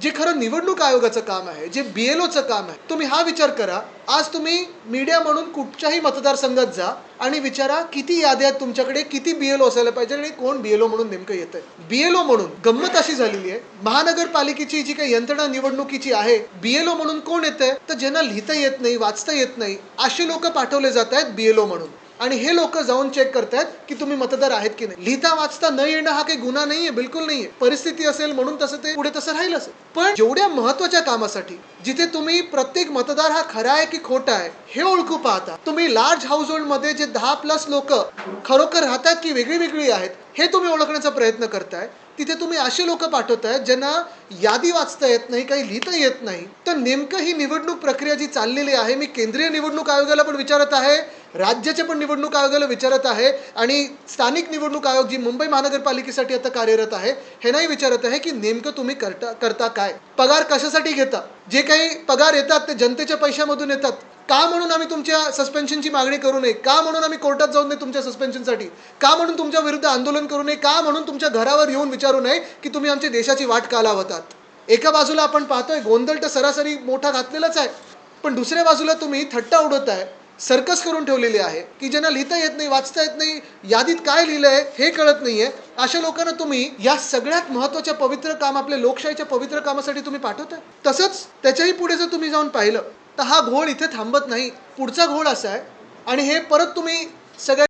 जे खरं निवडणूक आयोगाचं काम आहे, जे BLOचं काम आहे, तुम्ही हा विचार करा. आज तुम्ही मीडिया म्हणून कुठच्याही मतदारसंघात जा आणि विचारा किती याद्या आहेत तुमच्याकडे, किती BLO असायला पाहिजे आणि कोण BLO म्हणून नेमकं येतंय. BLO म्हणून गंमत अशी झालेली आहे, महानगरपालिकेची जी काही यंत्रणा निवडणुकीची आहे, BLO म्हणून कोण येतंय, तर ज्यांना लिहिता येत नाही, वाचता येत नाही, असे लोक पाठवले जात आहेत BLO म्हणून. आणि हे लोक जाऊन चेक करतात की तुम्ही मतदार आहेत की नाही. लिहिता वाचता न येणं हा काही गुन्हा नाहीये, बिलकुल नाहीये. परिस्थिती असेल म्हणून तसं ते पुढे तसं राहील असेल. पण जेवढ्या महत्वाच्या कामासाठी जिथे तुम्ही प्रत्येक मतदार हा खरा आहे की खोटा आहे हे ओळखू पाहता, तुम्ही लार्ज हाऊस होल्ड मध्ये जे 10+ लोक खरोखर राहतात की वेगळी वेगळी आहेत हे तुम्ही ओळखण्याचा प्रयत्न करताय, तिथे तुम्ही असे लोक पाठवताय ज्यांना यादी वाचता येत नाही, काही लिहिता येत नाही. तर नेमकं ही निवडणूक प्रक्रिया जी चाललेली आहे, मी केंद्रीय निवडणूक आयोगाला पण विचारत आहे, राज्याच्या पण निवडणूक आयोगाला विचारत आहे आणि स्थानिक निवडणूक आयोग जी मुंबई महानगरपालिकेसाठी आता कार्यरत आहे हे नाही विचारत आहे की नेमकं तुम्ही करता काय, पगार कशासाठी घेता. जे काही पगार येतात ते जनतेच्या पैशामधून येतात. का म्हणून आम्ही तुमच्या सस्पेन्शनची मागणी करू नये, का म्हणून आम्ही कोर्टात जाऊ नये तुमच्या सस्पेन्शनसाठी, का म्हणून तुमच्या विरुद्ध आंदोलन करू नये, का म्हणून तुमच्या घरावर येऊन विचारू नये की तुम्ही आमच्या देशाची वाट का लावतात. एका बाजूला आपण पाहतोय गोंधळ तर सरासरी मोठा घातलेलाच आहे, पण दुसऱ्या बाजूला तुम्ही थट्टा उडवत आहे, सर्कस करून ठेवलेली आहे की ज्यांना लिहिता येत नाही, वाचता येत नाही, यादीत काय लिहिलंय हे कळत नाहीये, अशा लोकांना तुम्ही या सगळ्यात महत्वाच्या पवित्र काम, आपल्या लोकशाहीच्या पवित्र कामासाठी तुम्ही पाठवताय. तसंच त्याच्याही पुढे जर तुम्ही जाऊन पाहिलं तर हा घोळ इथे थांबत नाही. पुढचा घोळ असा आहे आणि हे परत तुम्ही सगळ्या